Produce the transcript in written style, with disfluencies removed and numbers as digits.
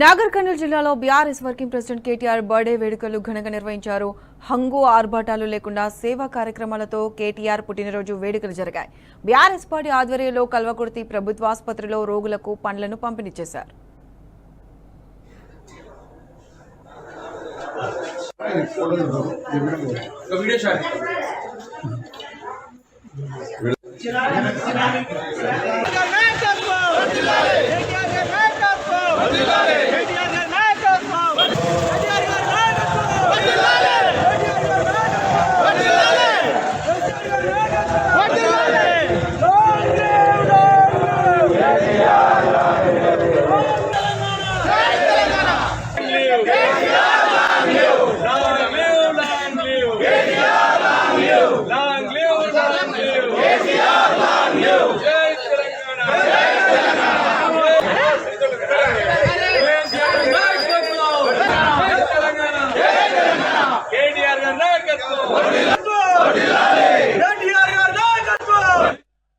నాగర్ కర్నూలు జిల్లాలో BRS working president KTR birthday వేడుకలు ఘనంగా నిర్వహించారు. హంగు ఆర్భాటాలు లేకుండా సేవా కార్యక్రమాలతో కేటీఆర్ పుట్టినరోజు వేడుకలు జరిగాయి. బీఆర్ఎస్ పార్టీ ఆధ్వర్యంలో కల్వకుర్తి ప్రభుత్వ ఆసుపత్రిలో రోగులకు పండ్లను పంపిణీ చేశారు.